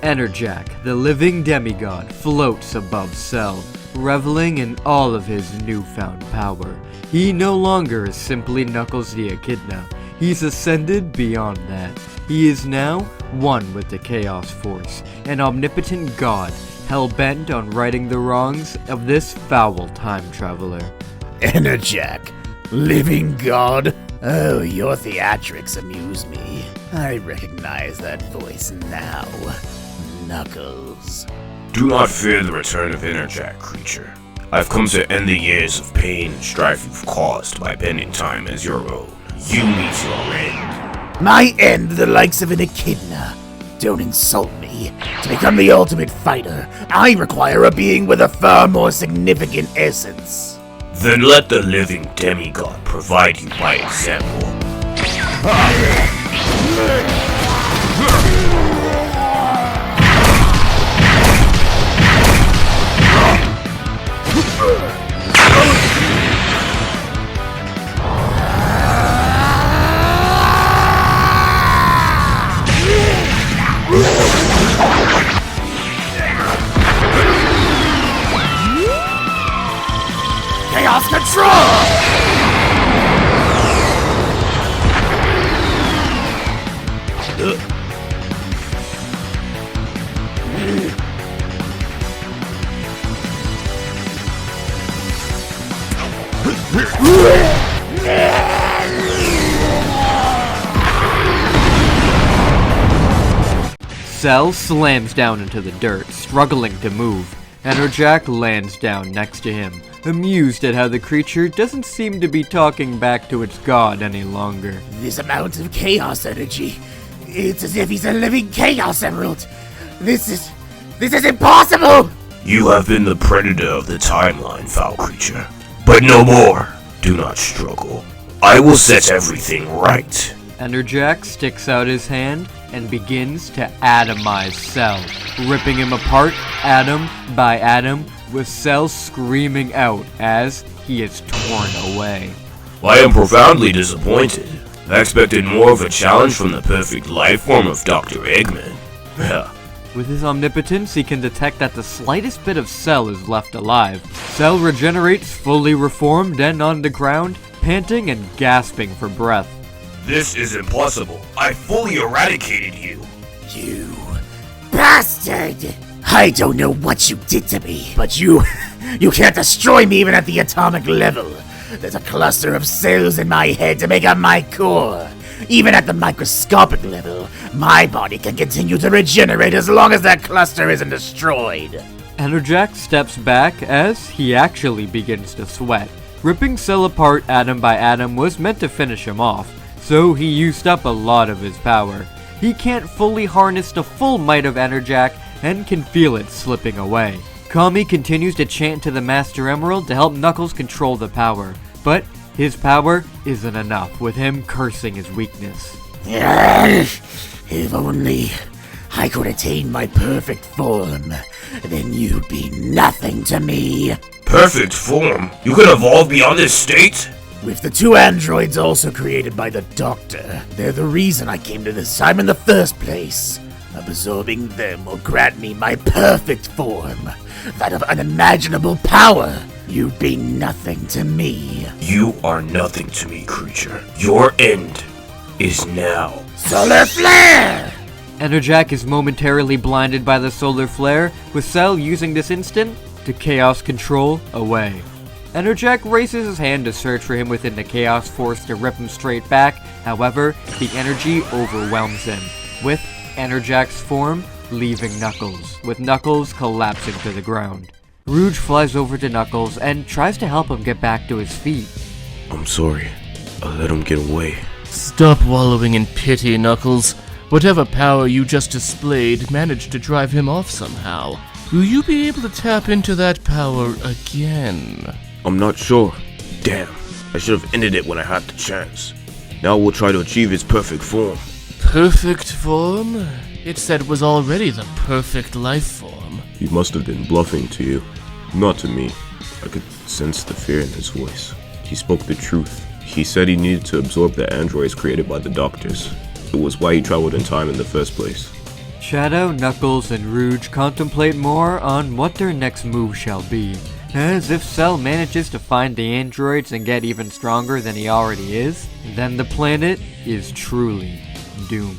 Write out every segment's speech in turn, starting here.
Enerjak, the living demigod, floats above Cell, reveling in all of his newfound power. He no longer is simply Knuckles the Echidna. He's ascended beyond that. He is now one with the Chaos Force, an omnipotent god, hell-bent on righting the wrongs of this foul time traveler. Enerjak, living god? Oh, your theatrics amuse me. I recognize that voice now. Knuckles. Do not fear the return of Enerjak, creature. I've come to end the years of pain and strife you've caused by bending time as your own. You meet your end. My end, the likes of an echidna. Don't insult me. To become the ultimate fighter, I require a being with a far more significant essence. Then let the living demigod provide you by example. Chaos control! Cell slams down into the dirt, struggling to move. Enerjak lands down next to him, amused at how the creature doesn't seem to be talking back to its god any longer. This amount of chaos energy. It's as if he's a living chaos emerald. This is impossible! You have been the predator of the timeline, foul creature. But no more. Do not struggle. I will set everything right. Enerjak sticks out his hand and begins to atomize Cell, ripping him apart atom by atom, with Cell screaming out as he is torn away. I am profoundly disappointed. I expected more of a challenge from the perfect life form of Dr. Eggman. With his omnipotence, he can detect that the slightest bit of Cell is left alive. Cell regenerates, fully reformed and on the ground, panting and gasping for breath. This is impossible. I fully eradicated you. You bastard! I don't know what you did to me, but you can't destroy me even at the atomic level. There's a cluster of cells in my head to make up my core. Even at the microscopic level, my body can continue to regenerate as long as that cluster isn't destroyed. Enerjak steps back as he actually begins to sweat. Ripping Cell apart atom by atom was meant to finish him off, so he used up a lot of his power. He can't fully harness the full might of Enerjak and can feel it slipping away. Kami continues to chant to the Master Emerald to help Knuckles control the power, but his power isn't enough, with him cursing his weakness. If only I could attain my perfect form, then you'd be nothing to me. Perfect form? You can evolve beyond this state? With the 2 androids also created by the Doctor, they're the reason I came to this time in the first place. Absorbing them will grant me my perfect form, that of unimaginable power. You'd be nothing to me. You are nothing to me, creature. Your end is now. Solar Flare! Enerjak is momentarily blinded by the solar flare, with Cell using this instant to Chaos Control away. Enerjak raises his hand to search for him within the Chaos Force to rip him straight back, however, the energy overwhelms him, with Enerjak's form leaving Knuckles, with Knuckles collapsing to the ground. Rouge flies over to Knuckles and tries to help him get back to his feet. I'm sorry. I let him get away. Stop wallowing in pity, Knuckles. Whatever power you just displayed managed to drive him off somehow. Will you be able to tap into that power again? I'm not sure. Damn. I should have ended it when I had the chance. Now we'll try to achieve his perfect form. Perfect form? It said it was already the perfect life form. He must have been bluffing to you. Not to me. I could sense the fear in his voice. He spoke the truth. He said he needed to absorb the androids created by the Doctors. It was why he traveled in time in the first place. Shadow, Knuckles, and Rouge contemplate more on what their next move shall be, as if Cell manages to find the androids and get even stronger than he already is, then the planet is truly doomed.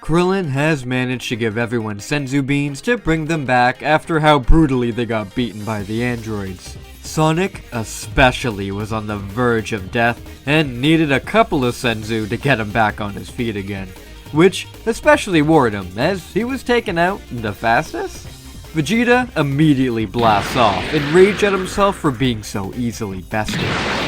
Krillin has managed to give everyone Senzu beans to bring them back after how brutally they got beaten by the androids. Sonic especially was on the verge of death and needed a couple of Senzu to get him back on his feet again, which especially worried him as he was taken out the fastest. Vegeta immediately blasts off, enraged at himself for being so easily bested.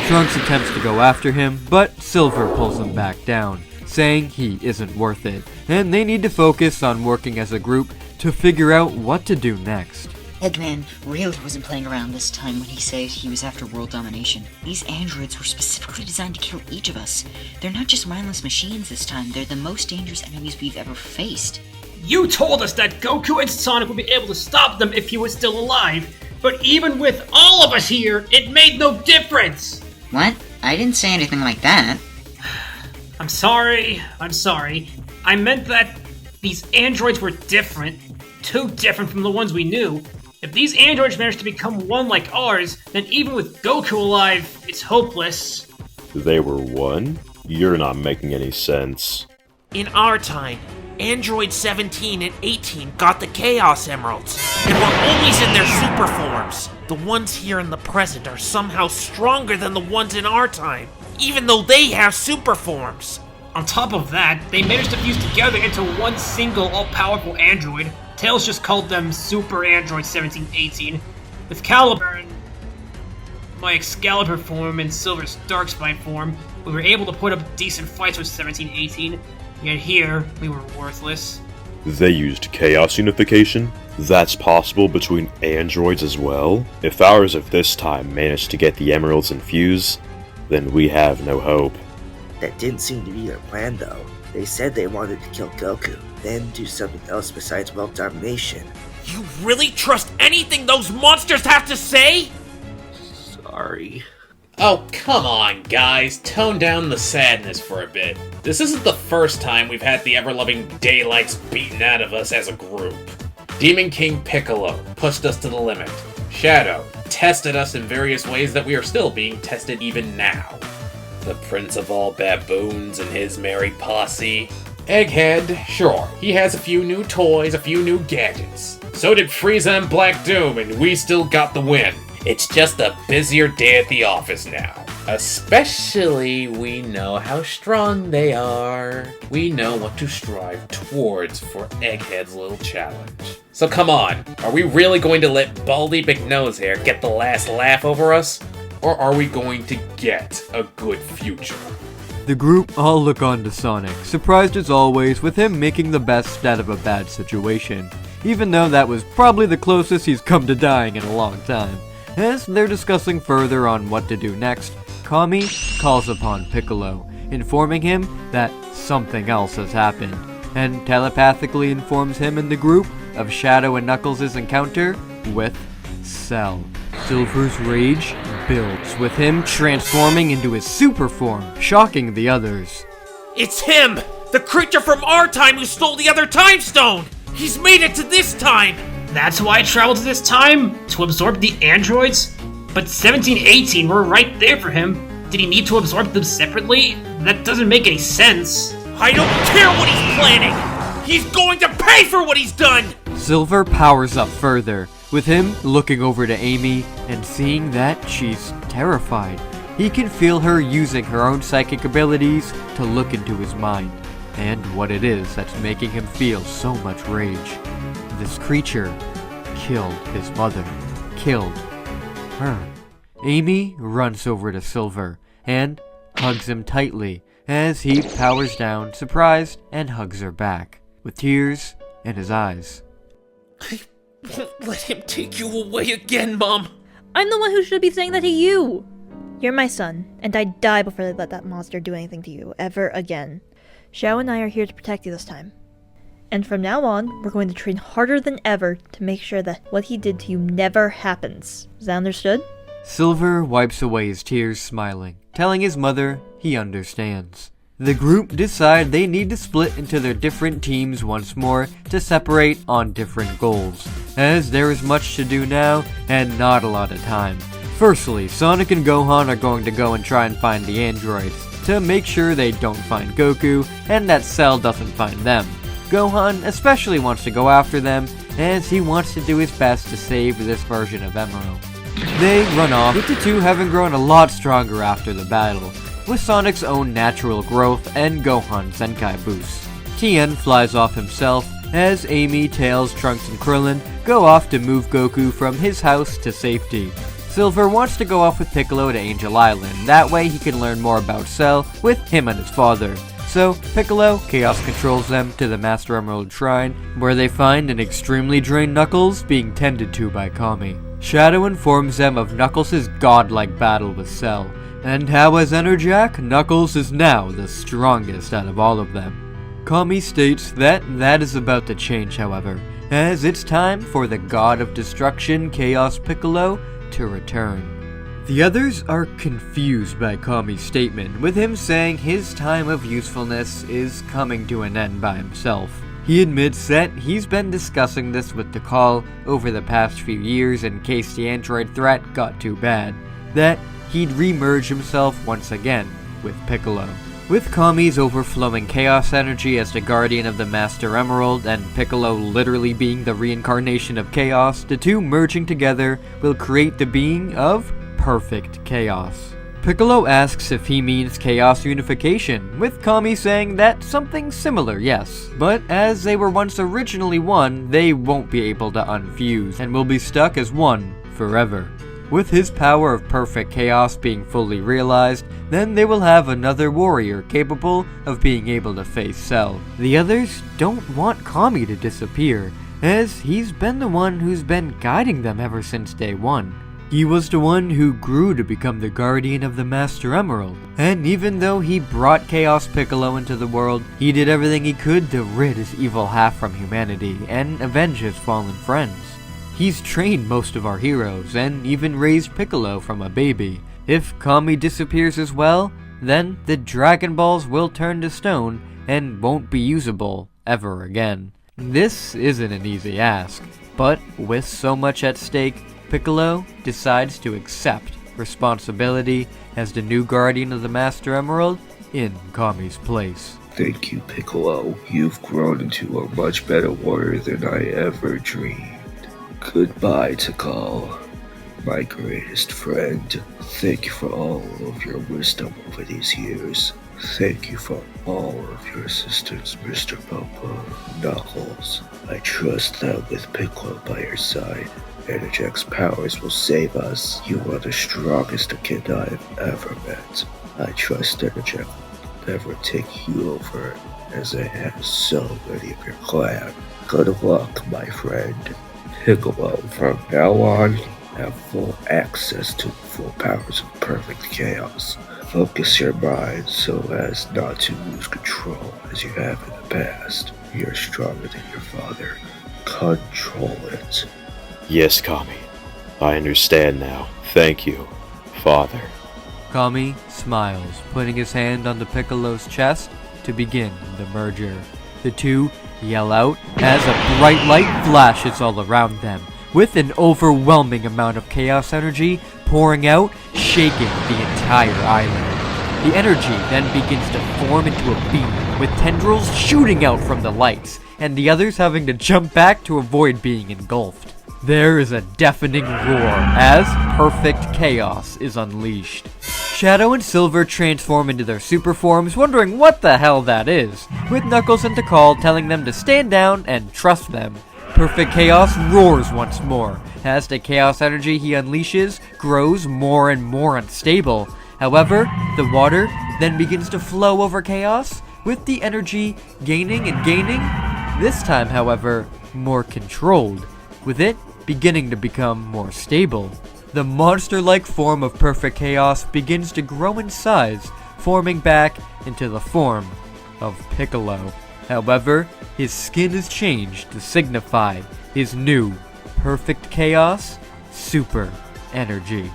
Trunks attempts to go after him, but Silver pulls him back down, saying he isn't worth it, and they need to focus on working as a group to figure out what to do next. Eggman really wasn't playing around this time when he said he was after world domination. These androids were specifically designed to kill each of us. They're not just mindless machines this time, they're the most dangerous enemies we've ever faced. You told us that Goku and Sonic would be able to stop them if he was still alive, but even with all of us here, it made no difference! What? I didn't say anything like that. I'm sorry. I meant that these androids were different. Too different from the ones we knew. If these androids managed to become one like ours, then even with Goku alive, it's hopeless. They were one? You're not making any sense. In our time, Android 17 and 18 got the Chaos Emeralds, and were always in their super forms. The ones here in the present are somehow stronger than the ones in our time, even though they have super forms. On top of that, they managed to fuse together into one single all-powerful android. Tails just called them Super Android 17-18. With Caliber and my Excalibur form and Silver's Darkspine form, we were able to put up decent fights with 17-18, yet here, we were worthless. They used chaos unification? That's possible between androids as well? If ours of this time managed to get the emeralds infused, then we have no hope. That didn't seem to be their plan, though. They said they wanted to kill Goku, then do something else besides world domination. You really trust anything those monsters have to say? Sorry. Oh, come on, guys. Tone down the sadness for a bit. This isn't the first time we've had the ever-loving daylights beaten out of us as a group. Demon King Piccolo pushed us to the limit. Shadow tested us in various ways that we are still being tested even now. The Prince of all Baboons and his merry posse. Egghead, sure, he has a few new toys, a few new gadgets. So did Frieza and Black Doom, and we still got the win. It's just a busier day at the office now. Especially, we know how strong they are. We know what to strive towards for Egghead's little challenge. So come on, are we really going to let Baldy McNosehair get the last laugh over us? Or are we going to get a good future? The group all look on to Sonic, surprised as always with him making the best out of a bad situation, even though that was probably the closest he's come to dying in a long time. As they're discussing further on what to do next, Kami calls upon Piccolo, informing him that something else has happened, and telepathically informs him and the group of Shadow and Knuckles' encounter with Cell. Silver's rage builds, with him transforming into his super form, shocking the others. It's him! The creature from our time who stole the other time stone! He's made it to this time! That's why I traveled to this time? To absorb the androids? But 1718 were right there for him. Did he need to absorb them separately? That doesn't make any sense. I don't care what he's planning! He's going to pay for what he's done! Silver powers up further, with him looking over to Amy and seeing that she's terrified. He can feel her using her own psychic abilities to look into his mind, and what it is that's making him feel so much rage. This creature killed his mother, killed her. Amy runs over to Silver and hugs him tightly as he powers down, surprised, and hugs her back, with tears in his eyes. I won't let him take you away again, Mom! I'm the one who should be saying that to you! You're my son, and I'd die before they let that monster do anything to you, ever again. Xiao and I are here to protect you this time. And from now on, we're going to train harder than ever to make sure that what he did to you never happens. Is that understood? Silver wipes away his tears, smiling, telling his mother he understands. The group decide they need to split into their different teams once more to separate on different goals, as there is much to do now and not a lot of time. Firstly, Sonic and Gohan are going to go and try and find the androids, to make sure they don't find Goku and that Cell doesn't find them. Gohan especially wants to go after them, as he wants to do his best to save this version of Emerald. They run off, with the two having grown a lot stronger after the battle, with Sonic's own natural growth and Gohan's Zenkai boosts. Tien flies off himself, as Amy, Tails, Trunks, and Krillin go off to move Goku from his house to safety. Silver wants to go off with Piccolo to Angel Island, that way he can learn more about Cell with him and his father. So, Piccolo Chaos controls them to the Master Emerald Shrine, where they find an extremely drained Knuckles being tended to by Kami. Shadow informs them of Knuckles' godlike battle with Cell, and how as Enerjak, Knuckles is now the strongest out of all of them. Kami states that is about to change, however, as it's time for the God of Destruction, Chaos Piccolo, to return. The others are confused by Kami's statement, with him saying his time of usefulness is coming to an end by himself. He admits that he's been discussing this with Tikal over the past few years in case the android threat got too bad, that he'd re-merge himself once again with Piccolo. With Kami's overflowing chaos energy as the guardian of the Master Emerald, and Piccolo literally being the reincarnation of chaos, the two merging together will create the being of perfect chaos. Piccolo asks if he means chaos unification, with Kami saying that something similar, yes. But as they were once originally one, they won't be able to unfuse, and will be stuck as one forever. With his power of perfect chaos being fully realized, then they will have another warrior capable of being able to face Cell. The others don't want Kami to disappear, as he's been the one who's been guiding them ever since day one. He was the one who grew to become the guardian of the Master Emerald, and even though he brought Chaos Piccolo into the world, he did everything he could to rid his evil half from humanity and avenge his fallen friends. He's trained most of our heroes, and even raised Piccolo from a baby. If Kami disappears as well, then the Dragon Balls will turn to stone and won't be usable ever again. This isn't an easy ask, but with so much at stake, Piccolo decides to accept responsibility as the new guardian of the Master Emerald in Kami's place. Thank you, Piccolo. You've grown into a much better warrior than I ever dreamed. Goodbye, Tikal, my greatest friend. Thank you for all of your wisdom over these years. Thank you for all of your assistance, Mr. Papa. Knuckles, I trust that with Piccolo by your side, Enerjak's powers will save us. You are the strongest kid I've ever met. I trust Enerjak will never take you over, as it has so many of your clan. Good luck, my friend. Piccolo, from now on, have full access to the full powers of perfect chaos. Focus your mind so as not to lose control as you have in the past. You're stronger than your father. Control it. Yes, Kami. I understand now. Thank you, Father. Kami smiles, putting his hand on the Piccolo's chest to begin the merger. The two yell out as a bright light flashes all around them, with an overwhelming amount of chaos energy pouring out, shaking the entire island. The energy then begins to form into a beam, with tendrils shooting out from the lights, and the others having to jump back to avoid being engulfed. There is a deafening roar as perfect chaos is unleashed. Shadow and Silver transform into their super forms, wondering what the hell that is, with Knuckles and Tikal telling them to stand down and trust them. Perfect Chaos roars once more, as the chaos energy he unleashes grows more and more unstable. However, the water then begins to flow over Chaos, with the energy gaining and gaining, this time, however, more controlled, with it beginning to become more stable. The monster-like form of Perfect Chaos begins to grow in size, forming back into the form of Piccolo. However, his skin is changed to signify his new Perfect Chaos Super Energy.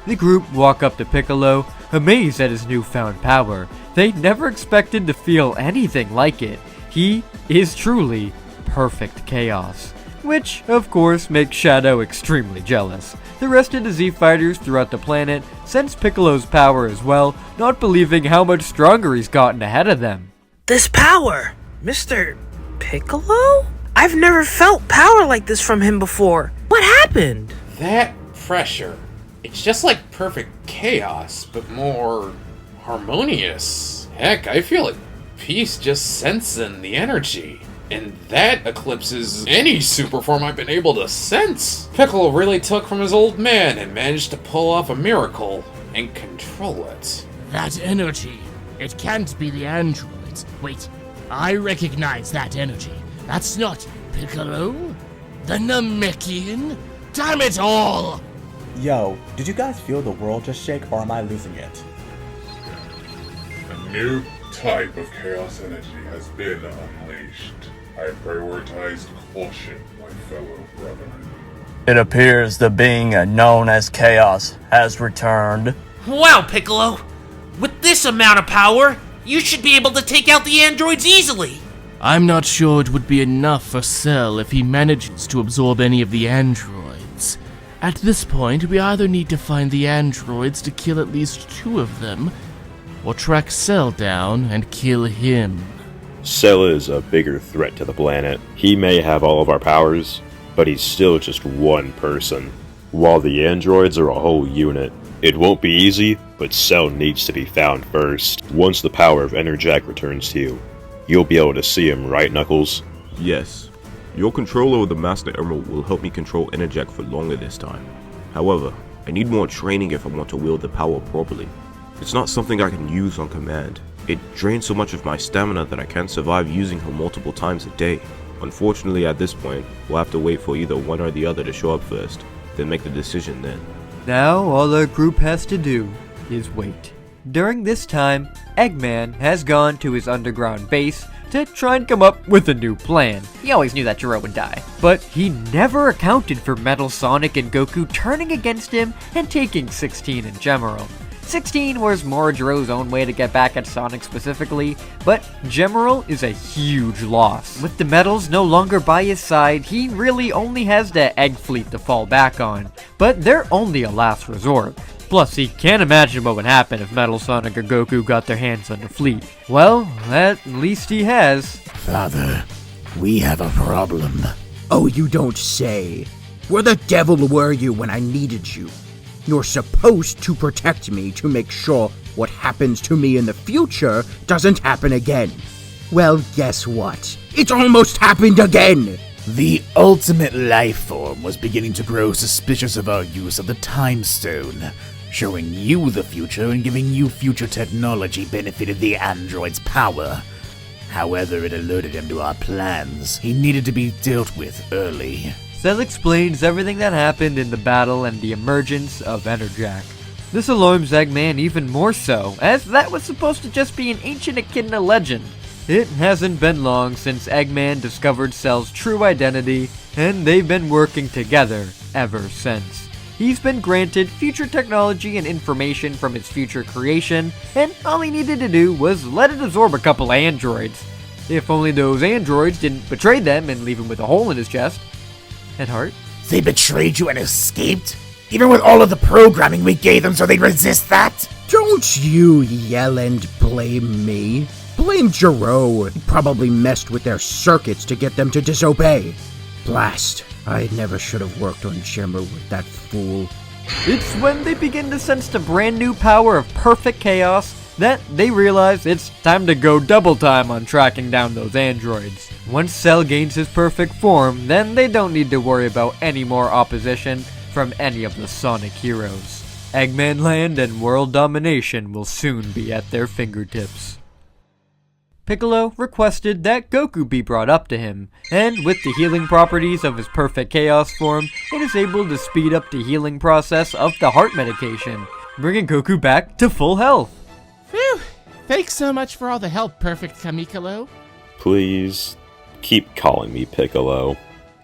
The group walk up to Piccolo, amazed at his newfound power. They never expected to feel anything like it. He is truly Perfect Chaos, which, of course, makes Shadow extremely jealous. The rest of the Z fighters throughout the planet sense Piccolo's power as well, not believing how much stronger he's gotten ahead of them. This power! Mr. Piccolo? I've never felt power like this from him before. What happened? That pressure. It's just like Perfect Chaos, but more harmonious. Heck, I feel at peace just sensing the energy. And that eclipses any super form I've been able to sense. Piccolo really took from his old man and managed to pull off a miracle and control it. That energy. It can't be the androids. Wait, I recognize that energy. That's not Piccolo? The Namekian? Damn it all! Yo, did you guys feel the world just shake, or am I losing it? A new type of chaos energy has been unleashed. I prioritize caution, my fellow brethren. It appears the being known as Chaos has returned. Wow, Piccolo! With this amount of power, you should be able to take out the androids easily! I'm not sure it would be enough for Cell if he manages to absorb any of the androids. At this point, we either need to find the androids to kill at least 2 of them, or track Cell down and kill him. Cell is a bigger threat to the planet. He may have all of our powers, but he's still just one person, while the androids are a whole unit. It won't be easy, but Cell needs to be found first. Once the power of Enerjak returns to you, you'll be able to see him, right, Knuckles? Yes. Your control over the Master Emerald will help me control Enerjak for longer this time. However, I need more training if I want to wield the power properly. It's not something I can use on command. It drains so much of my stamina that I can't survive using her multiple times a day. Unfortunately, at this point, we'll have to wait for either one or the other to show up first, then make the decision then. Now, all our group has to do is wait. During this time, Eggman has gone to his underground base to try and come up with a new plan. He always knew that Jiro would die, but he never accounted for Metal Sonic and Goku turning against him and taking 16 in general. 16 was more Jiro's own way to get back at Sonic specifically, but Gemerald is a huge loss. With the metals no longer by his side, he really only has the Egg Fleet to fall back on, but they're only a last resort. Plus, he can't imagine what would happen if Metal Sonic or Goku got their hands on the fleet. Well, at least he has. Father, we have a problem. Oh, you don't say. Where the devil were you when I needed you? You're supposed to protect me to make sure what happens to me in the future doesn't happen again. Well, guess what? It almost happened again! The ultimate life form was beginning to grow suspicious of our use of the Time Stone. Showing you the future and giving you future technology benefited the android's power. However, it alerted him to our plans. He needed to be dealt with early. Cell explains everything that happened in the battle and the emergence of Enerjak. This alarms Eggman even more so, as that was supposed to just be an ancient Echidna legend. It hasn't been long since Eggman discovered Cell's true identity, and they've been working together ever since. He's been granted future technology and information from his future creation, and all he needed to do was let it absorb a couple androids. If only those androids didn't betray them and leave him with a hole in his chest and heart. They betrayed you and escaped? Even with all of the programming we gave them so they'd resist that? Don't you yell and blame me. Blame Jiro. He probably messed with their circuits to get them to disobey. Blast. I never should have worked on Shimmer with that fool. It's when they begin to sense the brand new power of perfect chaos that they realize it's time to go double time on tracking down those androids. Once Cell gains his perfect form, then they don't need to worry about any more opposition from any of the Sonic heroes. Eggman Land and world domination will soon be at their fingertips. Piccolo requested that Goku be brought up to him, and with the healing properties of his perfect chaos form, it is able to speed up the healing process of the heart medication, bringing Goku back to full health. Phew! Thanks so much for all the help, Perfect Kamikolo. Please, keep calling me Piccolo.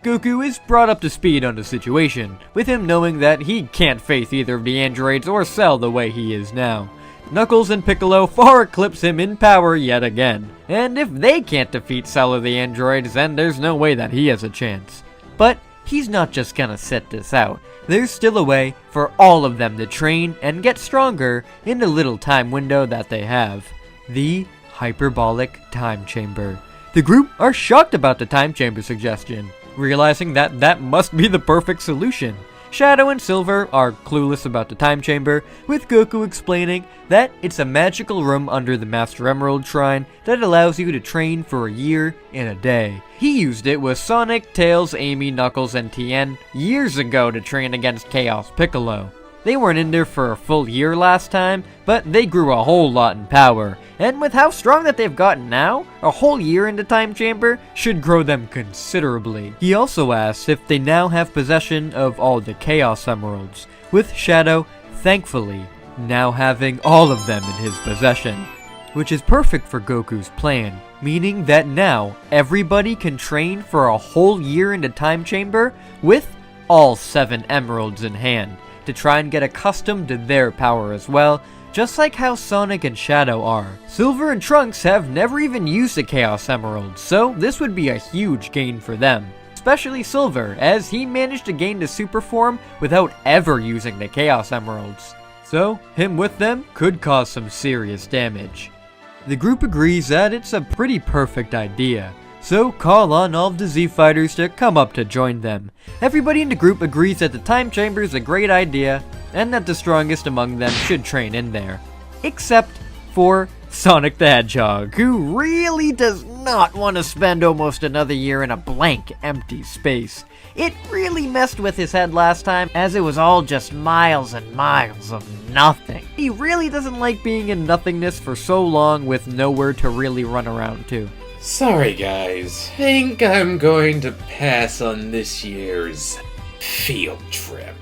Goku is brought up to speed on the situation, with him knowing that he can't face either of the androids or Cell the way he is now. Knuckles and Piccolo far eclipse him in power yet again, and if they can't defeat Cell or the androids, then there's no way that he has a chance. But he's not just gonna sit this out. There's still a way for all of them to train and get stronger in the little time window that they have. The Hyperbolic Time Chamber. The group are shocked about the time chamber suggestion, realizing that that must be the perfect solution. Shadow and Silver are clueless about the time chamber, with Goku explaining that it's a magical room under the Master Emerald Shrine that allows you to train for a year in a day. He used it with Sonic, Tails, Amy, Knuckles, and Tien years ago to train against Chaos Piccolo. They weren't in there for a full year last time, but they grew a whole lot in power, and with how strong that they've gotten now, a whole year in the time chamber should grow them considerably. He also asks if they now have possession of all the Chaos Emeralds, with Shadow, thankfully, now having all of them in his possession, which is perfect for Goku's plan, meaning that now everybody can train for a whole year in the time chamber with all 7 emeralds in hand, to try and get accustomed to their power as well, just like how Sonic and Shadow are. Silver and Trunks have never even used the Chaos Emeralds, so this would be a huge gain for them. Especially Silver, as he managed to gain the super form without ever using the Chaos Emeralds. So, him with them could cause some serious damage. The group agrees that it's a pretty perfect idea, so call on all of the Z Fighters to come up to join them. Everybody in the group agrees that the time chamber is a great idea, and that the strongest among them should train in there. Except for Sonic the Hedgehog, who really does not want to spend almost another year in a blank, empty space. It really messed with his head last time, as it was all just miles and miles of nothing. He really doesn't like being in nothingness for so long with nowhere to really run around to. Sorry guys, think I'm going to pass on this year's field trip.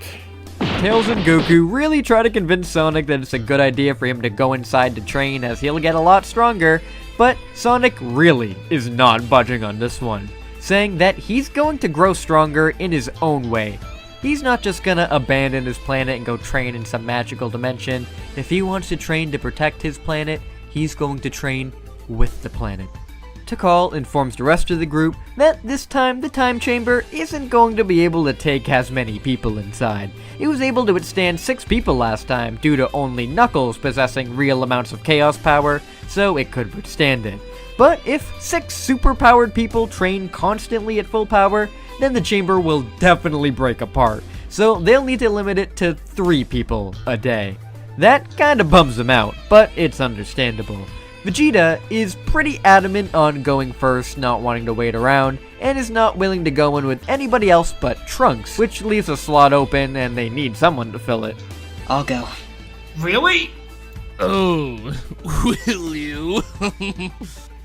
Tails and Goku really try to convince Sonic that it's a good idea for him to go inside to train as he'll get a lot stronger, but Sonic really is not budging on this one, saying that he's going to grow stronger in his own way. He's not just gonna abandon his planet and go train in some magical dimension. If he wants to train to protect his planet, he's going to train with the planet. Tikal informs the rest of the group that this time the time chamber isn't going to be able to take as many people inside. It was able to withstand 6 people last time due to only Knuckles possessing real amounts of chaos power, so it could withstand it. But if 6 super-powered people train constantly at full power, then the chamber will definitely break apart, so they'll need to limit it to 3 people a day. That kinda bums them out, but it's understandable. Vegeta is pretty adamant on going first, not wanting to wait around, and is not willing to go in with anybody else but Trunks, which leaves a slot open and they need someone to fill it. I'll go. Really? Oh, will you?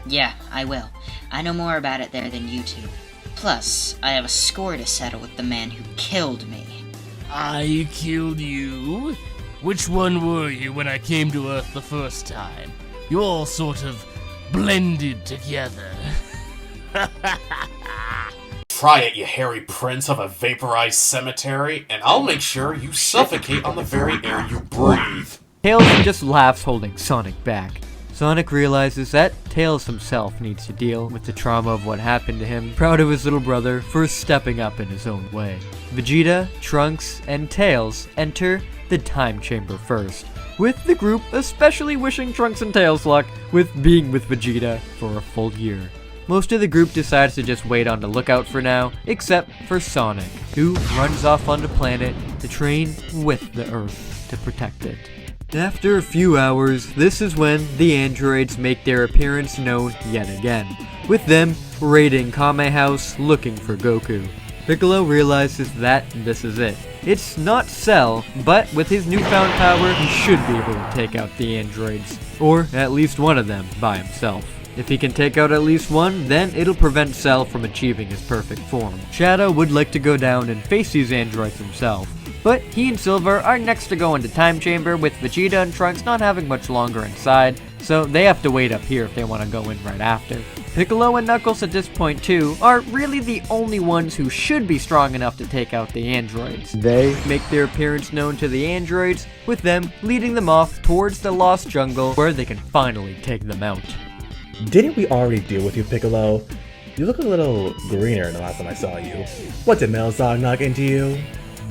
Yeah, I will. I know more about it there than you two. Plus, I have a score to settle with the man who killed me. I killed you? Which one were you when I came to Earth the first time? You all sort of blended together. Try it, you hairy prince of a vaporized cemetery, and I'll make sure you suffocate on the very air you breathe. Tails just laughs, holding Sonic back. Sonic realizes that Tails himself needs to deal with the trauma of what happened to him, proud of his little brother for stepping up in his own way. Vegeta, Trunks, and Tails enter the time chamber first, with the group especially wishing Trunks and Tails luck with being with Vegeta for a full year. Most of the group decides to just wait on the lookout for now, except for Sonic, who runs off on the planet to train with the Earth to protect it. After a few hours, this is when the androids make their appearance known yet again, with them raiding Kame House looking for Goku. Piccolo realizes that this is it. It's not Cell, but with his newfound power, he should be able to take out the androids, or at least one of them by himself. If he can take out at least one, then it'll prevent Cell from achieving his perfect form. Shadow would like to go down and face these androids himself, but he and Silver are next to go into Time Chamber with Vegeta and Trunks not having much longer inside, so they have to wait up here if they want to go in right after. Piccolo and Knuckles at this point too are really the only ones who should be strong enough to take out the androids. They make their appearance known to the androids, with them leading them off towards the Lost Jungle where they can finally take them out. Didn't we already deal with you, Piccolo? You look a little greener than the last time I saw you. What did Metal Saga knock into you?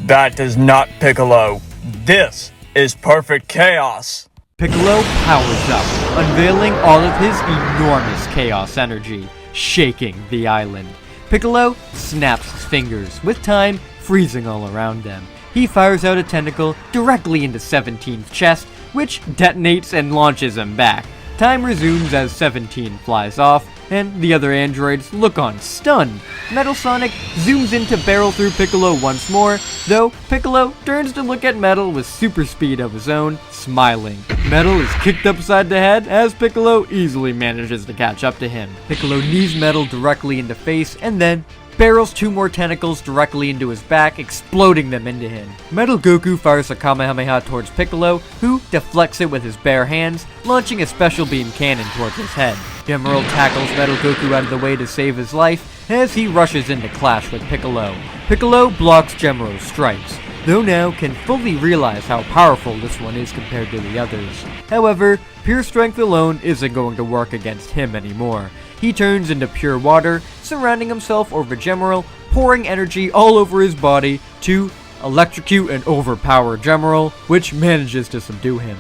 That is not Piccolo. This is perfect chaos. Piccolo powers up, unveiling all of his enormous chaos energy, shaking the island. Piccolo snaps his fingers, with time freezing all around them. He fires out a tentacle directly into 17's chest, which detonates and launches him back. Time resumes as 17 flies off, and the other androids look on stunned. Metal Sonic zooms in to barrel through Piccolo once more, though Piccolo turns to look at Metal with super speed of his own, smiling. Metal is kicked upside the head as Piccolo easily manages to catch up to him. Piccolo knees Metal directly in the face and then barrels 2 more tentacles directly into his back, exploding them into him. Metal Goku fires a Kamehameha towards Piccolo, who deflects it with his bare hands, launching a special beam cannon towards his head. Gemerald tackles Metal Goku out of the way to save his life as he rushes in to clash with Piccolo. Piccolo blocks Gemerald's strikes, though now can fully realize how powerful this one is compared to the others. However, pure strength alone isn't going to work against him anymore. He turns into pure water, surrounding himself over Gemerald, pouring energy all over his body to electrocute and overpower Gemerald, which manages to subdue him.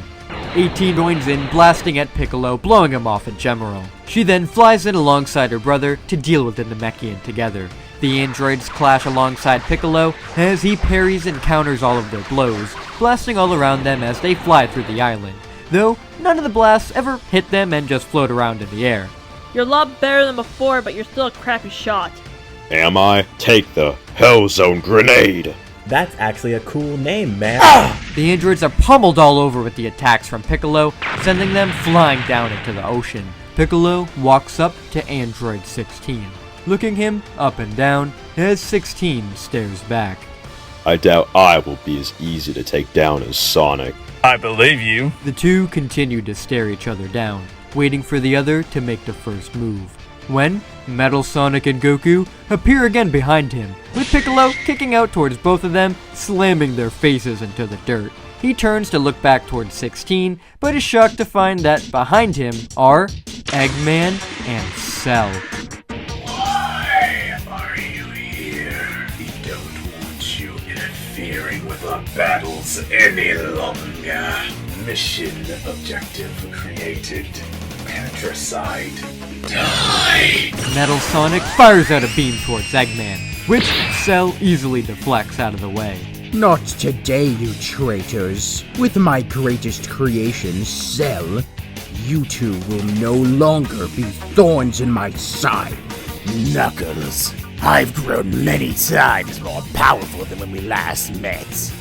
18 joins in, blasting at Piccolo, blowing him off at Gemerald. She then flies in alongside her brother to deal with the Namekian together. The androids clash alongside Piccolo as he parries and counters all of their blows, blasting all around them as they fly through the island, though none of the blasts ever hit them and just float around in the air. You're a lot better than before, but you're still a crappy shot. Am I? Take the Hell Zone Grenade! That's actually a cool name, man. The androids are pummeled all over with the attacks from Piccolo, sending them flying down into the ocean. Piccolo walks up to Android 16, looking him up and down as 16 stares back. I doubt I will be as easy to take down as Sonic. I believe you. The two continue to stare each other down, waiting for the other to make the first move, when Metal Sonic and Goku appear again behind him, with Piccolo kicking out towards both of them, slamming their faces into the dirt. He turns to look back towards 16, but is shocked to find that behind him are Eggman and Cell. Why are you here? We don't want you interfering with our battles any longer. Mission objective created. Patricide. Die! Metal Sonic fires out a beam towards Eggman, which Cell easily deflects out of the way. Not today, you traitors. With my greatest creation, Cell, you two will no longer be thorns in my side. Knuckles, I've grown many times more powerful than when we last met.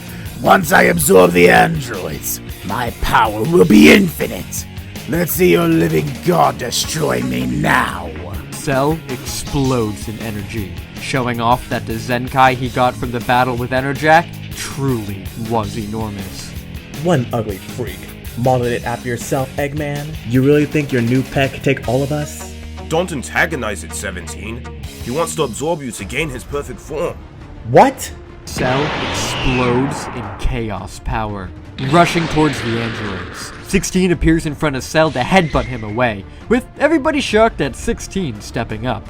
Once I absorb the androids, my power will be infinite. Let's see your living god destroy me now. Cell explodes in energy, showing off that the Zenkai he got from the battle with Enerjak truly was enormous. One ugly freak. Modeled it after yourself, Eggman? You really think your new pet can take all of us? Don't antagonize it, 17. He wants to absorb you to gain his perfect form. What? Cell explodes in chaos power, rushing towards the androids. 16 appears in front of Cell to headbutt him away, with everybody shocked at 16 stepping up.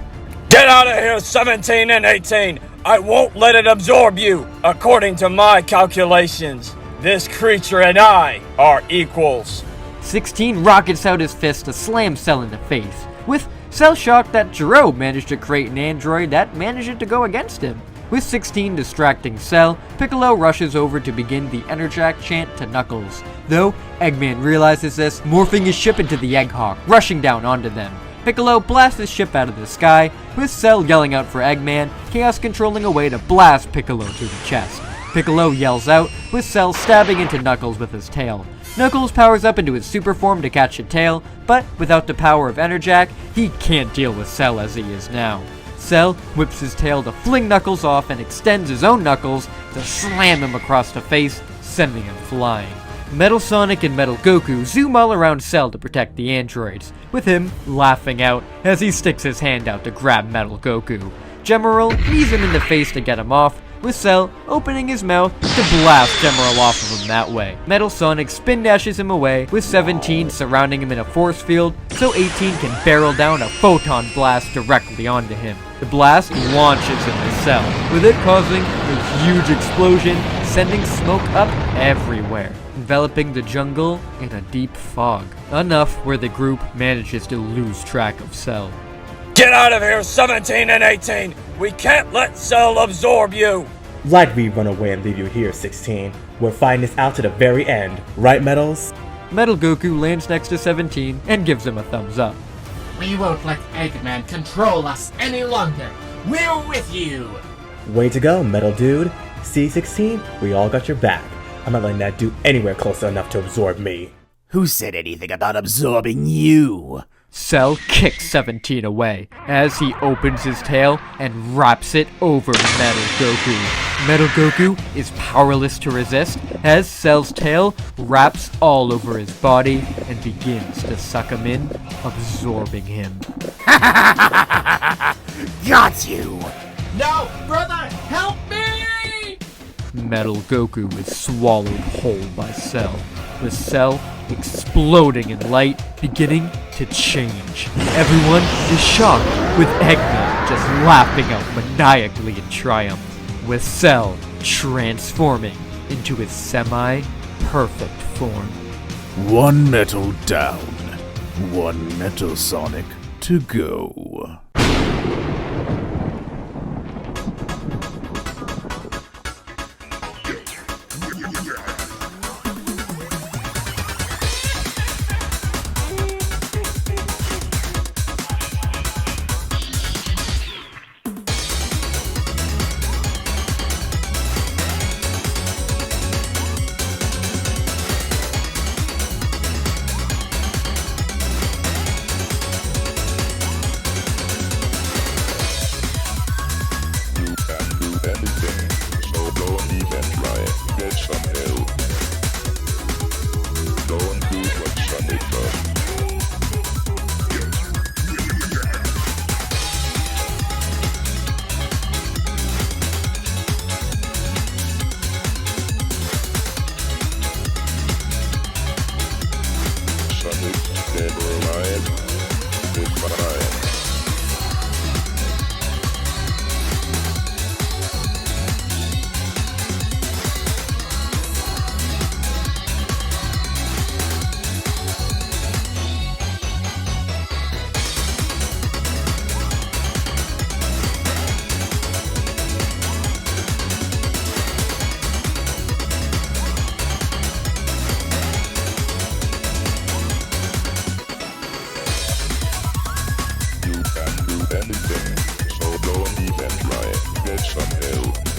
Get out of here, 17 and 18! I won't let it absorb you! According to my calculations, this creature and I are equals. 16 rockets out his fist to slam Cell in the face, with Cell shocked that Jiro managed to create an android that managed to go against him. With 16 distracting Cell, Piccolo rushes over to begin the Enerjak chant to Knuckles. Though Eggman realizes this, morphing his ship into the Egghawk, rushing down onto them. Piccolo blasts his ship out of the sky, with Cell yelling out for Eggman, Chaos controlling a way to blast Piccolo through the chest. Piccolo yells out, with Cell stabbing into Knuckles with his tail. Knuckles powers up into his super form to catch a tail, but without the power of Enerjak, he can't deal with Cell as he is now. Cell whips his tail to fling Knuckles off and extends his own Knuckles to slam him across the face, sending him flying. Metal Sonic and Metal Goku zoom all around Cell to protect the androids, with him laughing out as he sticks his hand out to grab Metal Goku. Gemerald knees him in the face to get him off, with Cell opening his mouth to blast Gemerald off of him that way. Metal Sonic spin dashes him away, with 17 surrounding him in a force field, so 18 can barrel down a photon blast directly onto him. The blast launches into Cell, with it causing a huge explosion, sending smoke up everywhere, enveloping the jungle in a deep fog, enough where the group manages to lose track of Cell. Get out of here, 17 and 18! We can't let Cell absorb you! Why'd we run away and leave you here, 16? We're fighting this out to the very end, right, Metals? Metal Goku lands next to 17 and gives him a thumbs up. We won't let Eggman control us any longer. We're with you! Way to go, Metal Dude. See, 16? We all got your back. I'm not letting that dude anywhere close enough to absorb me. Who said anything about absorbing you? Cell kicks 17 away as he opens his tail and wraps it over Metal Goku. Metal Goku is powerless to resist as Cell's tail wraps all over his body and begins to suck him in, absorbing him. Got you! No, brother, help me! Metal Goku is swallowed whole by Cell, with Cell exploding in light, beginning to change. Everyone is shocked, with Eggman just laughing out maniacally in triumph, with Cell transforming into his semi-perfect form. One metal down, one Metal Sonic to go. Anything, so don't even try. Get some help.